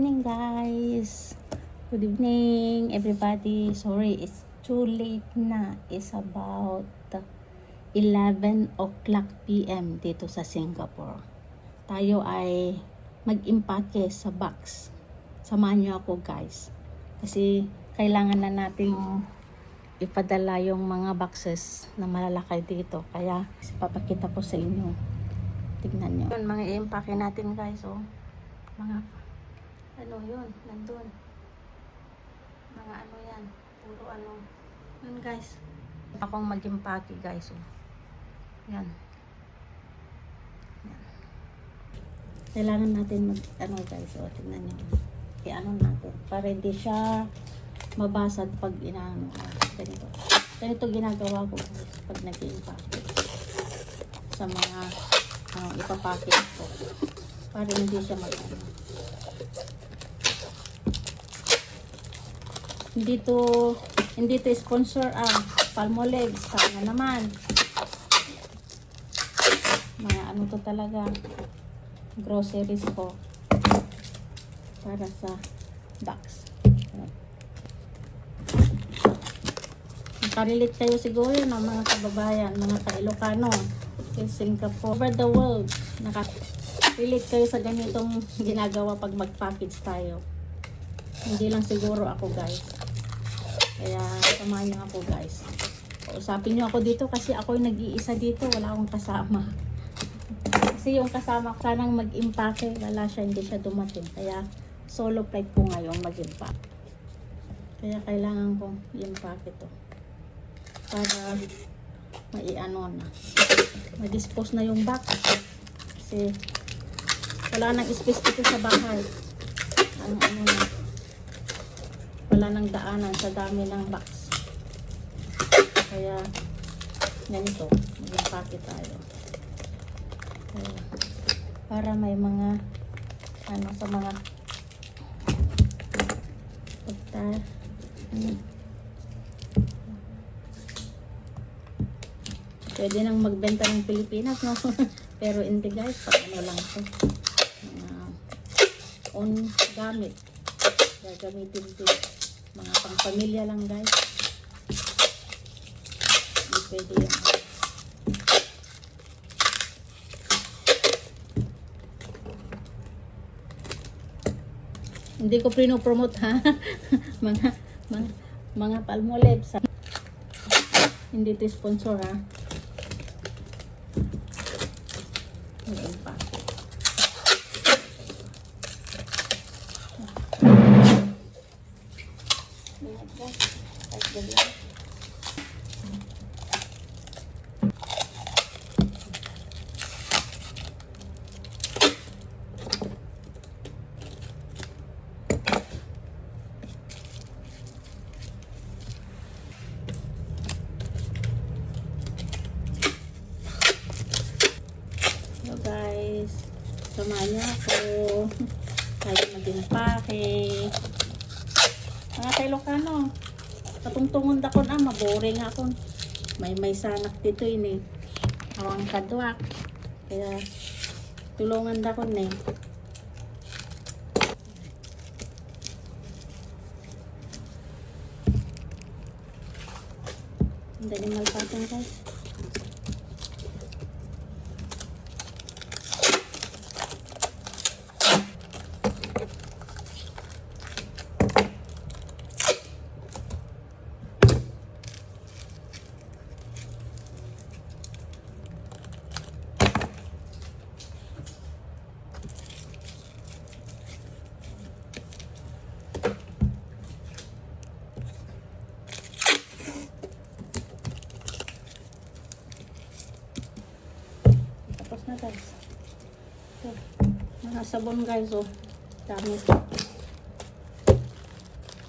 Morning guys, good evening everybody. Sorry, it's too late na. It's about 11 o'clock PM dito sa Singapore. Tayo ay mag-impake sa box. Samahan niyo ako guys, kasi kailangan na natin ipadala yung mga boxes na malalaki dito. Kaya papakita ko sa inyo. Tignan niyo yun, mga i-impake natin guys. Mga ano yun, nandun. Mga ano yan, puro ano. Yun guys. Akong mag-impake guys. Yan. Yan. Kailangan natin mag, ano guys, tingnan nyo. I-ano natin, para hindi siya mabasag pag inaano. Ganito. Ganito ginagawa ko guys, pag nag-impake. Sa mga, ipapake ko. Para hindi siya mag-ano. Hindi to sponsor Palmolive. Sana naman. Mga ano to talaga, groceries ko para sa box. Nakarelate kayo siguro ng mga kababayan, mga ka-Ilocano in Singapore, over the world. Nakarelate kayo sa ganitong ginagawa pag mag-package tayo. Hindi lang siguro ako guys. Kaya samahan niyo ako guys. Usapin niyo ako dito kasi ako yung nag-iisa dito. Wala akong kasama. Kasi yung kasama ko sanang mag-impake. Wala siya, hindi siya dumating. Kaya solo flight ko ngayon mag-impake. Kaya kailangan kong i-impake ito. Para maiano na. Ma-dispose na yung box. Kasi wala nang space dito sa bahay. Ano na. Wala nang daanan sa dami ng box. Kaya ganito, mag-impake tayo. Kaya, para may mga ano sa mga pwede nang magbenta ng Pilipinas, no? Pero hindi guys, pag ano lang ito, on gamit, gagamitin ito, mga pang pamilya lang guys. Hindi pwede yan. Hindi ko pinopromote ha. mga Palmolive sa hindi to sponsor ha. Ngayon pa. So guys, samahan niyo ako. Tayo mag-impake. Mga Ilocano, katungtungon dakon maboring ako. May sanak dito ini. Awang kadwak. Kaya tulungan dakon eh. Hindi ni malpatong guys. Tapos na guys. Ito, mga sabon guys, dami.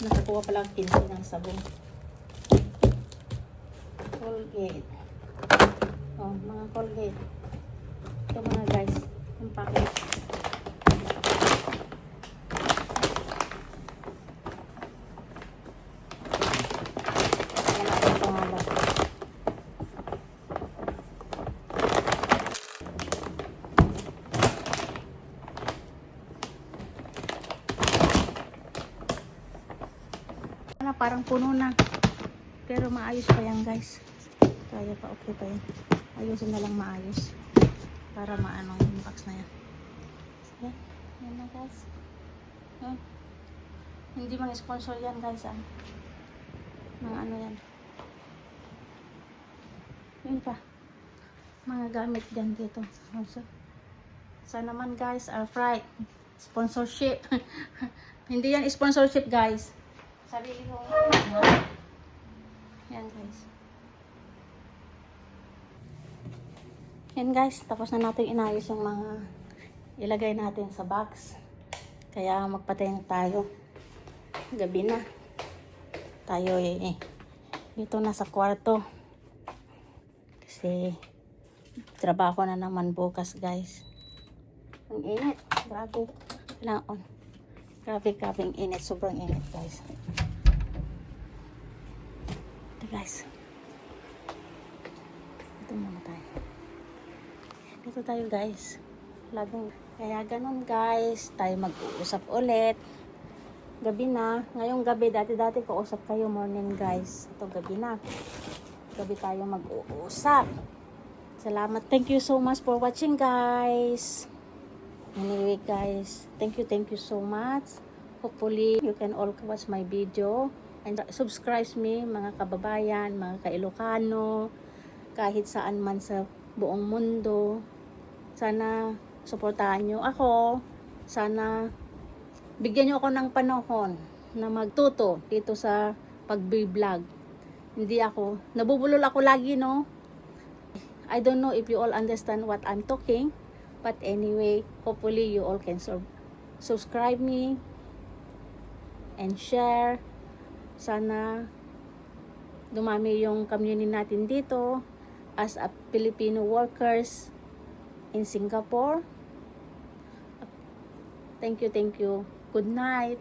Nakakuha pala 15 ng sabon. Colgate. Mga Colgate. Ito mga guys, yung package. nga, parang puno na. Pero maayos pa yan guys. Kaya pa, okay pa yan. Ayusin na lang maayos. Para maano yung box na yan. Yan. Yan na guys. Yan. Hindi mga sponsor yan guys ah. Mga ano yan. Yun pa. Mga gamit dyan dito. Also, sana naman guys, Alfright. Sponsorship. Hindi yan sponsorship guys. Sarili ko. Yan guys. Yan guys. Tapos na natin inayos yung mga ilagay natin sa box. Kaya magpatay na tayo. Gabi na. Tayo dito na sa kwarto. Kasi trabaho na naman bukas guys. Ang init. Grabe. Laon. Grabe ang init. Sobrang init guys. Ito guys. Dito muna tayo. Dito tayo guys. Lagong. Kaya ganun guys. Tayo mag-uusap ulit. Gabi na. Ngayong gabi. Dati-dati kausap kayo morning guys. Ito gabi na. Gabi tayo mag-uusap. Salamat. Thank you so much for watching guys. Anyway guys, thank you so much. Hopefully you can all watch my video and subscribe me mga kababayan, mga ka-Ilocano, kahit saan man sa buong mundo. Sana suportahan nyo ako. Sana bigyan nyo ako ng panahon na magtuto dito sa pag-vlog. Hindi ako, nabubulol ako lagi no. I don't know if you all understand what I'm talking. But anyway, hopefully you all can subscribe me and share. Sana dumami yung community natin dito as a Filipino workers in Singapore. Thank you. Good night.